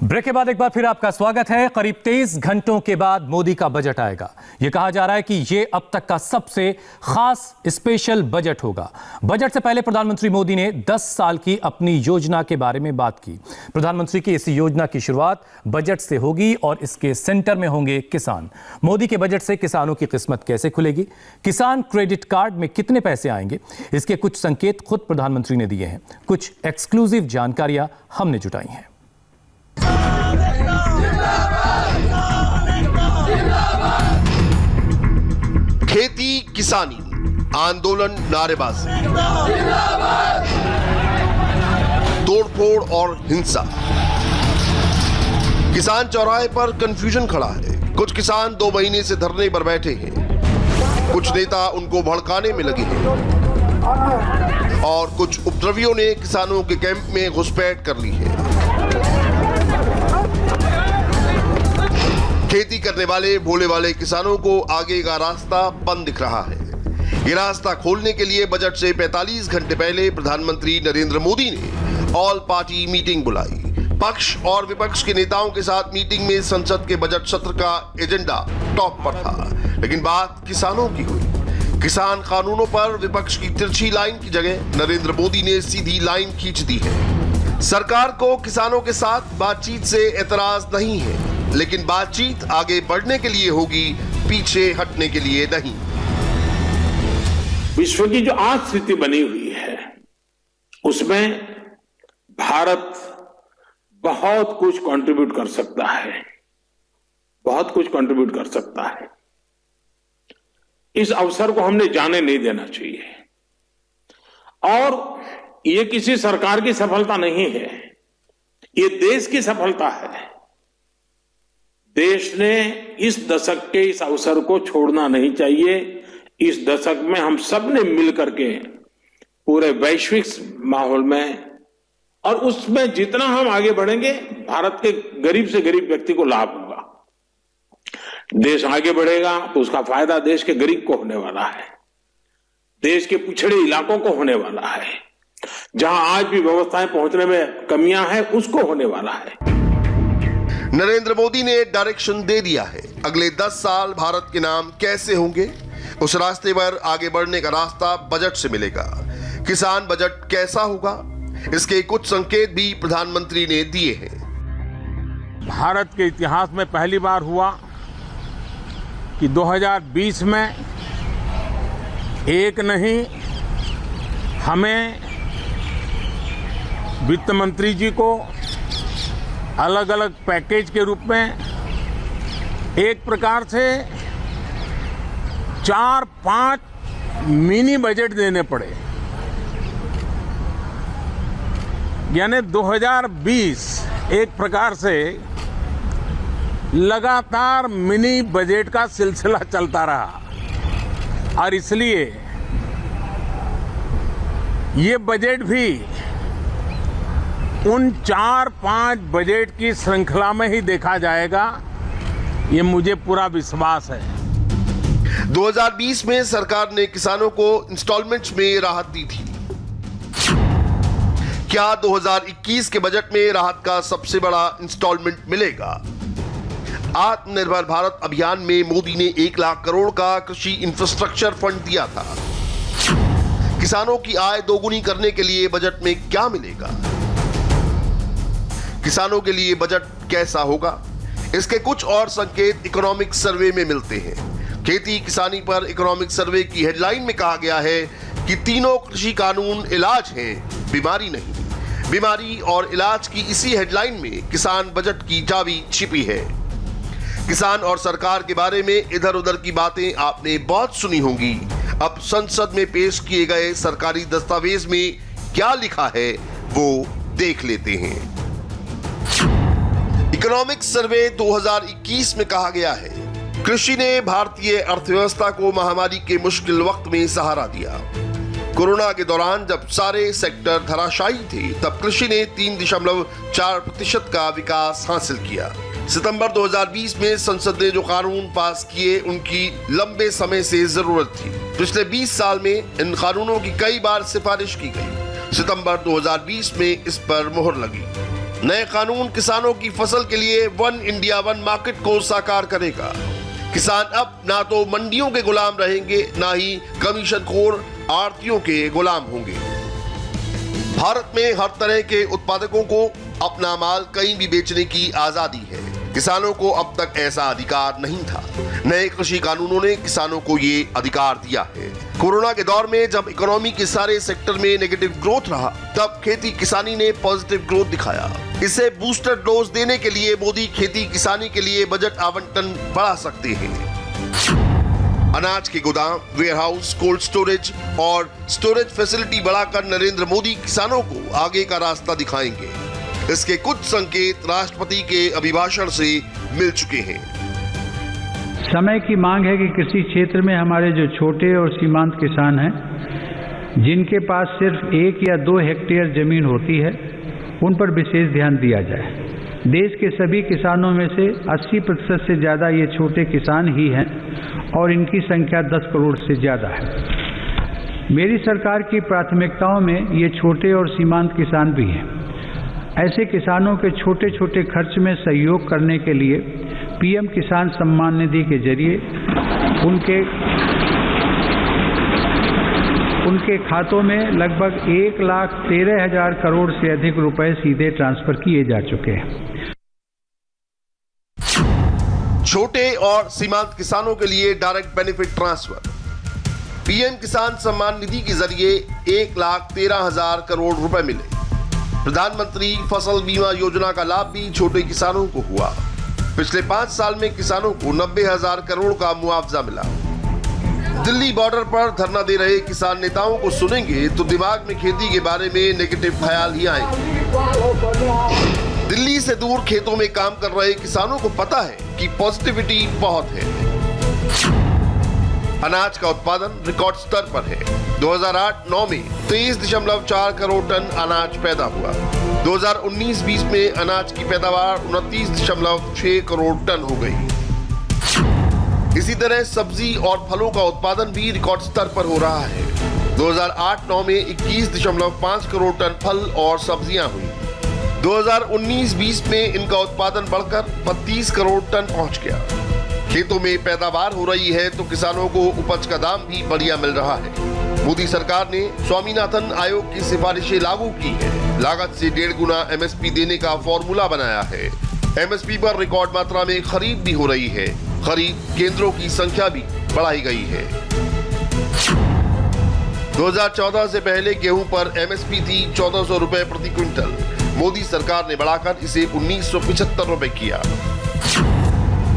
Break के बाद एक बार फिर आपका स्वागत है। करीब 23 घंटों के बाद मोदी का बजट आएगा। यह कहा जा रहा है कि यह अब तक का सबसे खास स्पेशल बजट होगा। बजट से पहले प्रधानमंत्री मोदी ने 10 साल की अपनी योजना के बारे में बात की। प्रधानमंत्री की इस योजना की शुरुआत बजट से होगी और इसके सेंटर में होंगे किसान। मोदी के बजट से किसानों की किस्मत कैसे खुलेगी, किसान क्रेडिट कार्ड में कितने पैसे आएंगे, इसके कुछ संकेत खुद प्रधानमंत्री ने दिए हैं। कुछ एक्सक्लूसिव जानकारियां हमने जुटाई हैं। खेती किसानी आंदोलन नारेबाजी, तोड़फोड़ और हिंसा। किसान चौराहे पर कंफ्यूजन खड़ा है। कुछ किसान 2 महीने से धरने पर बैठे हैं, कुछ नेता उनको भड़काने में लगे हैं और कुछ उपद्रवियों ने किसानों के कैंप में घुसपैठ कर ली है। खेती करने वाले भोले वाले किसानों को आगे का रास्ता बंद दिख रहा है। ये रास्ता खोलने के लिए बजट से 45 घंटे पहले प्रधानमंत्री नरेंद्र मोदी ने ऑल पार्टी मीटिंग बुलाई। पक्ष और विपक्ष के नेताओं के साथ मीटिंग में संसद के बजट सत्र का एजेंडा टॉप पर था, लेकिन बात किसानों की हुई। किसान कानूनों पर विपक्ष की तिरछी लाइन की जगह नरेंद्र मोदी ने सीधी लाइन खींच दी है। सरकार को किसानों के साथ बातचीत से एतराज नहीं है, लेकिन बातचीत आगे बढ़ने के लिए होगी, पीछे हटने के लिए नहीं। विश्व की जो आज स्थिति बनी हुई है उसमें भारत बहुत कुछ कंट्रीब्यूट कर सकता है, बहुत कुछ कंट्रीब्यूट कर सकता है। इस अवसर को हमने जाने नहीं देना चाहिए। और ये किसी सरकार की सफलता नहीं है, ये देश की सफलता है। देश ने इस दशक के इस अवसर को छोड़ना नहीं चाहिए। इस दशक में हम सब ने मिलकर के पूरे वैश्विक माहौल में और उसमें जितना हम आगे बढ़ेंगे, भारत के गरीब से गरीब व्यक्ति को लाभ होगा। देश आगे बढ़ेगा तो उसका फायदा देश के गरीब को होने वाला है, देश के पिछड़े इलाकों को होने वाला है, जहां आज भी व्यवस्थाएं पहुंचने में कमियां हैं उसको होने वाला है। नरेंद्र मोदी ने डायरेक्शन दे दिया है। अगले 10 साल भारत के नाम कैसे होंगे, उस रास्ते पर आगे बढ़ने का रास्ता बजट से मिलेगा। किसान बजट कैसा होगा, इसके कुछ संकेत भी प्रधानमंत्री ने दिए हैं। भारत के इतिहास में पहली बार हुआ कि 2020 में एक नहीं, हमें वित्त मंत्री जी को अलग अलग पैकेज के रूप में एक प्रकार से 4-5 मिनी बजट देने पड़े। यानी 2020 एक प्रकार से लगातार मिनी बजट का सिलसिला चलता रहा और इसलिए ये बजट भी उन 4-5 बजट की श्रृंखला में ही देखा जाएगा, ये मुझे पूरा विश्वास है। 2020 में सरकार ने किसानों को इंस्टॉलमेंट्स में राहत दी थी। क्या 2021 के बजट में राहत का सबसे बड़ा इंस्टॉलमेंट मिलेगा? आत्मनिर्भर भारत अभियान में मोदी ने 1 लाख करोड़ का कृषि इंफ्रास्ट्रक्चर फंड दिया था। किसानों की आय दोगुनी करने के लिए बजट में क्या मिलेगा? किसानों के लिए बजट कैसा होगा, इसके कुछ और संकेत इकोनॉमिक सर्वे में मिलते हैं। खेती किसानी पर इकोनॉमिक सर्वे की हेडलाइन में कहा गया है कि तीनों कृषि कानून इलाज हैं, बीमारी नहीं। बीमारी और इलाज की इसी हेडलाइन में किसान बजट की चाबी छिपी है। किसान और सरकार के बारे में इधर उधर की बातें आपने बहुत सुनी होंगी। अब संसद में पेश किए गए सरकारी दस्तावेज में क्या लिखा है वो देख लेते हैं। इकोनॉमिक सर्वे 2021 में कहा गया है, कृषि ने भारतीय अर्थव्यवस्था को महामारी के मुश्किल वक्त में सहारा दिया। कोरोना के दौरान जब सारे सेक्टर धराशायी थे, तब कृषि ने 3.4% का विकास हासिल किया। सितंबर 2020 में संसद ने जो कानून पास किए, उनकी लंबे समय से जरूरत थी। पिछले 20 साल में इन कानूनों की कई बार सिफारिश की गई। सितंबर 2020 में इस पर मुहर लगी। नए कानून किसानों की फसल के लिए वन इंडिया वन मार्केट को साकार करेगा। किसान अब ना तो मंडियों के गुलाम रहेंगे, ना ही कमीशनखोर आड़तियों के गुलाम होंगे। भारत में हर तरह के उत्पादकों को अपना माल कहीं भी बेचने की आजादी है। किसानों को अब तक ऐसा अधिकार नहीं था। नए कृषि कानूनों ने किसानों को ये अधिकार दिया है। कोरोना के दौर में जब इकोनॉमी के सारे सेक्टर में नेगेटिव ग्रोथ रहा, तब खेती किसानी ने पॉजिटिव ग्रोथ दिखाया। इसे बूस्टर डोज देने के लिए मोदी खेती किसानी के लिए बजट आवंटन बढ़ा सकते हैं। अनाज के गोदाम, वेयरहाउस, कोल्ड स्टोरेज और स्टोरेज फैसिलिटी बढ़ाकर नरेंद्र मोदी किसानों को आगे का रास्ता दिखाएंगे। इसके कुछ संकेत राष्ट्रपति के अभिभाषण से मिल चुके हैं। समय की मांग है कि कृषि क्षेत्र में हमारे जो छोटे और सीमांत किसान हैं, जिनके पास सिर्फ 1 या 2 हेक्टेयर जमीन होती है, उन पर विशेष ध्यान दिया जाए। देश के सभी किसानों में से 80% से ज़्यादा ये छोटे किसान ही हैं और इनकी संख्या 10 करोड़ से ज़्यादा है। मेरी सरकार की प्राथमिकताओं में ये छोटे और सीमांत किसान भी हैं। ऐसे किसानों के छोटे छोटे खर्च में सहयोग करने के लिए पीएम किसान सम्मान निधि के जरिए उनके खातों में लगभग 1,13,000 करोड़ से अधिक रुपए सीधे ट्रांसफर किए जा चुके हैं। छोटे और सीमांत किसानों के लिए डायरेक्ट बेनिफिट ट्रांसफर। पीएम किसान सम्मान निधि के जरिए 1,13,000 करोड़ रुपए मिले। प्रधानमंत्री फसल बीमा योजना का लाभ भी छोटे किसानों को हुआ। पिछले 5 साल में किसानों को 90,000 करोड़ का मुआवजा मिला। दिल्ली बॉर्डर पर धरना दे रहे किसान नेताओं को सुनेंगे तो दिमाग में खेती के बारे में नेगेटिव ख्याल ही आएंगे। दिल्ली से दूर खेतों में काम कर रहे किसानों को पता है कि पॉजिटिविटी बहुत है। अनाज का उत्पादन रिकॉर्ड स्तर पर है। 2008-9 में 23.4 करोड़ टन अनाज पैदा हुआ। 2019-20 में अनाज की पैदावार 29.6 करोड़ टन हो गई। इसी तरह सब्जी और फलों का उत्पादन भी रिकॉर्ड स्तर पर हो रहा है। 2008-9 में 21.5 करोड़ टन फल और सब्जियां हुई। 2019-20 में इनका उत्पादन बढ़कर 32 करोड़ टन पहुंच गया। खेतों में पैदावार हो रही है तो किसानों को उपज का दाम भी बढ़िया मिल रहा है। मोदी सरकार ने स्वामीनाथन आयोग की सिफारिशें लागू की है। लागत से 1.5 गुना एमएसपी देने का फॉर्मूला बनाया है। एमएसपी पर रिकॉर्ड मात्रा में खरीद भी हो रही है। खरीद केंद्रों की संख्या भी बढ़ाई गई है। 2014 से पहले गेहूं पर एमएसपी थी 1400 रुपए प्रति क्विंटल। मोदी सरकार ने बढ़ाकर इसे 1975 रुपए किया।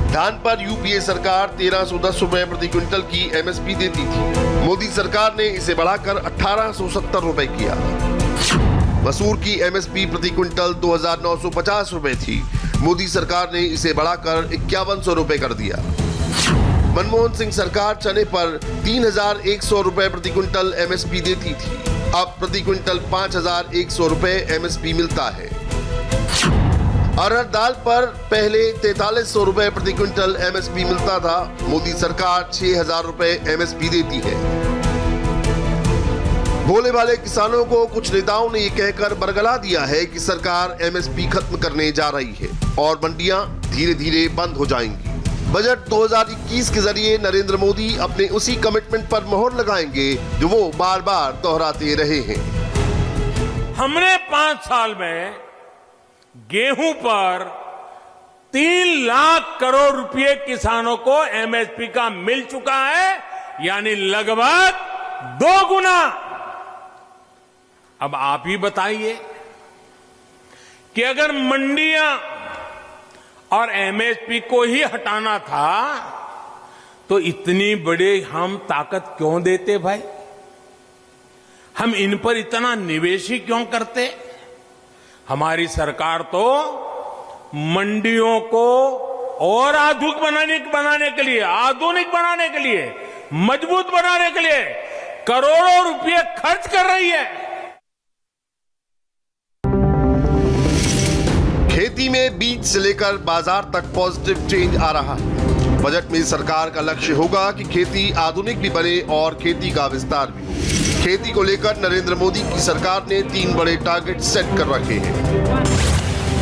धान पर यूपीए सरकार 1310 रुपए प्रति क्विंटल की एमएसपी देती थी। मोदी सरकार ने इसे बढ़ाकर 1870 रुपए किया। मसूर की एमएसपी प्रति क्विंटल 2950 रुपए थी। मोदी सरकार ने इसे बढ़ाकर 5100 रुपए कर दिया। मनमोहन सिंह सरकार चने पर 3100 रुपए प्रति क्विंटल एमएसपी देती थी। अब प्रति क्विंटल 5100 रुपए एमएसपी मिलता है। अरहर दाल पर पहले 4300 रुपए प्रति क्विंटल एमएसपी मिलता था। मोदी सरकार 6000 रुपए एमएसपी देती है। भोले भाले किसानों को कुछ नेताओं ने ये कहकर बरगला दिया है कि सरकार एमएसपी खत्म करने जा रही है और मंडियां धीरे धीरे बंद हो जाएंगी। बजट 2021 के जरिए नरेंद्र मोदी अपने उसी कमिटमेंट पर मोहर लगाएंगे जो वो बार बार दोहराते रहे हैं। हमने 5 साल में गेहूं पर 3 लाख करोड़ रुपए किसानों को एमएसपी का मिल चुका है, यानी लगभग 2 गुना। अब आप ही बताइए कि अगर मंडियां और एमएसपी को ही हटाना था तो इतनी बड़ी हम ताकत क्यों देते भाई? हम इन पर इतना निवेश ही क्यों करते? हमारी सरकार तो मंडियों को और आधुनिक बनाने के लिए मजबूत बनाने के लिए करोड़ों रुपए खर्च कर रही है। खेती में बीज से लेकर बाजार तक पॉजिटिव चेंज आ रहा है। बजट में सरकार का लक्ष्य होगा कि खेती आधुनिक भी बने और खेती का विस्तार भी हो। खेती को लेकर नरेंद्र मोदी की सरकार ने 3 बड़े टारगेट सेट कर रखे हैं।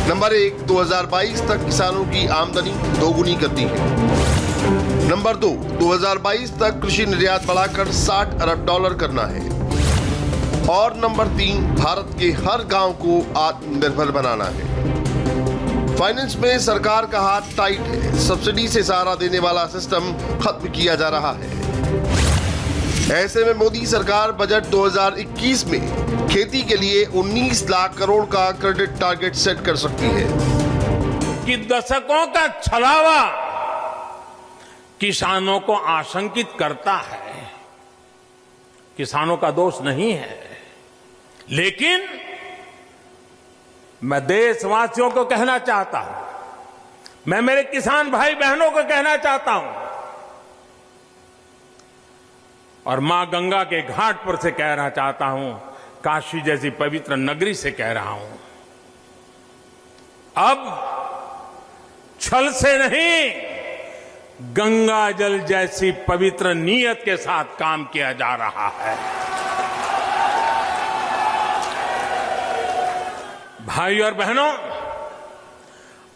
नंबर 1, 2022 तक किसानों की आमदनी दोगुनी करनी है। नंबर 2, 2022 तक कृषि निर्यात बढ़ाकर $60 अरब करना है। और नंबर 3, भारत के हर गांव को आत्मनिर्भर बनाना है। फाइनेंस में सरकार का हाथ टाइट है। सब्सिडी से सहारा देने वाला सिस्टम खत्म किया जा रहा है। ऐसे में मोदी सरकार बजट 2021 में खेती के लिए 19 लाख करोड़ का क्रेडिट टारगेट सेट कर सकती है। कि दशकों का छलावा किसानों को आशंकित करता है। किसानों का दोष नहीं है, लेकिन मैं देशवासियों को कहना चाहता हूं, मैं मेरे किसान भाई बहनों को कहना चाहता हूं और मां गंगा के घाट पर से कहना चाहता हूं, काशी जैसी पवित्र नगरी से कह रहा हूं, अब छल से नहीं, गंगा जल जैसी पवित्र नीयत के साथ काम किया जा रहा है। भाई और बहनों,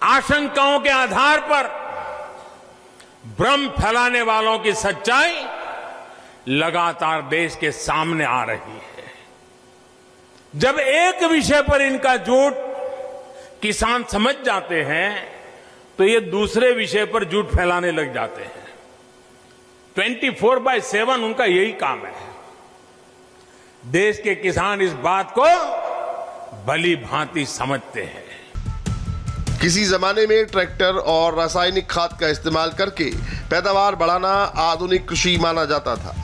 आशंकाओं के आधार पर भ्रम फैलाने वालों की सच्चाई लगातार देश के सामने आ रही है। जब एक विषय पर इनका झूठ किसान समझ जाते हैं तो ये दूसरे विषय पर झूठ फैलाने लग जाते हैं। 24/7 उनका यही काम है। देश के किसान इस बात को भली भांति समझते हैं। किसी जमाने में ट्रैक्टर और रासायनिक खाद का इस्तेमाल करके पैदावार बढ़ाना आधुनिक कृषि माना जाता था,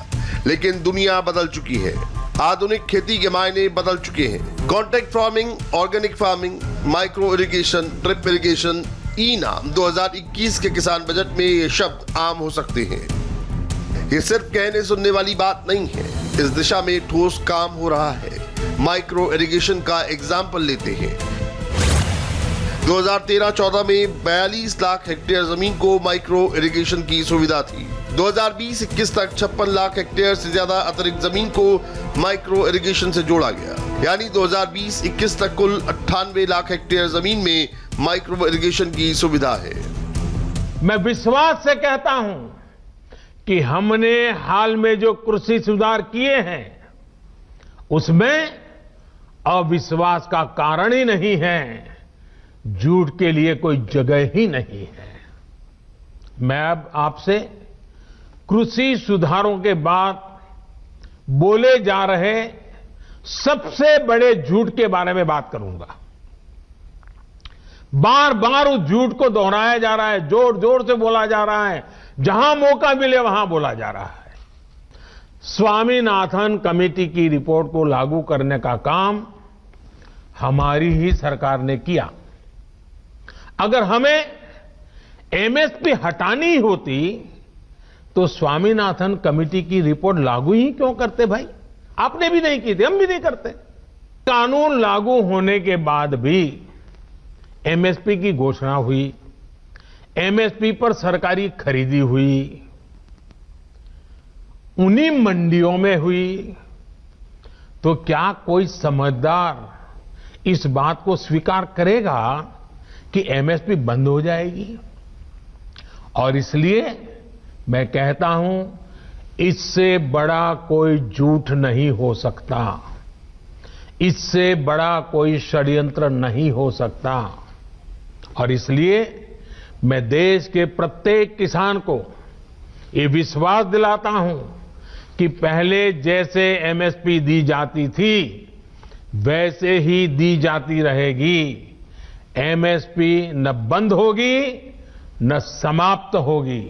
लेकिन दुनिया बदल चुकी है। आधुनिक खेती के मायने बदल चुके हैं। Contract farming, organic farming, micro irrigation, drip irrigation, e-NAM 2021 के किसान बजट में ये शब्द आम हो सकते हैं। ये सिर्फ कहने सुनने वाली बात नहीं है, इस दिशा में ठोस काम हो रहा है। माइक्रो इरिगेशन का एग्जाम्पल लेते हैं। 2013-14 में 42 लाख हेक्टेयर जमीन को माइक्रो इरिगेशन की सुविधा थी। 2020-21 तक 56 लाख हेक्टेयर से ज्यादा अतिरिक्त जमीन को माइक्रो इरिगेशन से जोड़ा गया। यानी 2020-21 तक कुल 98 लाख हेक्टेयर जमीन में माइक्रो इरिगेशन की सुविधा है। मैं विश्वास से कहता हूं कि हमने हाल में जो कृषि सुधार किए हैं उसमें अविश्वास का कारण ही नहीं है, झूठ के लिए कोई जगह ही नहीं है। मैं अब आपसे कृषि सुधारों के बाद बोले जा रहे सबसे बड़े झूठ के बारे में बात करूंगा। बार बार उस झूठ को दोहराया जा रहा है, जोर जोर से बोला जा रहा है, जहां मौका मिले वहां बोला जा रहा है। स्वामीनाथन कमेटी की रिपोर्ट को लागू करने का काम हमारी ही सरकार ने किया। अगर हमें एमएसपी हटानी होती तो स्वामीनाथन कमेटी की रिपोर्ट लागू ही क्यों करते भाई? आपने भी नहीं की थी, हम भी नहीं करते। कानून लागू होने के बाद भी एमएसपी की घोषणा हुई, एमएसपी पर सरकारी खरीदी हुई, उन्हीं मंडियों में हुई, तो क्या कोई समझदार इस बात को स्वीकार करेगा कि एमएसपी बंद हो जाएगी? और इसलिए मैं कहता हूं, इससे बड़ा कोई झूठ नहीं हो सकता, इससे बड़ा कोई षड्यंत्र नहीं हो सकता। और इसलिए मैं देश के प्रत्येक किसान को ये विश्वास दिलाता हूं कि पहले जैसे एमएसपी दी जाती थी वैसे ही दी जाती रहेगी। एमएसपी न बंद होगी न समाप्त होगी।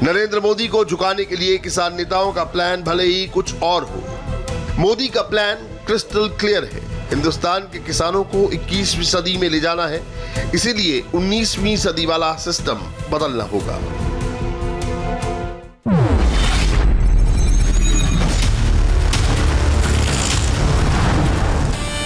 नरेंद्र मोदी को झुकाने के लिए किसान नेताओं का प्लान भले ही कुछ और हो, मोदी का प्लान क्रिस्टल क्लियर है। हिंदुस्तान के किसानों को 21वीं सदी में ले जाना है, इसीलिए 19वीं सदी वाला सिस्टम बदलना होगा।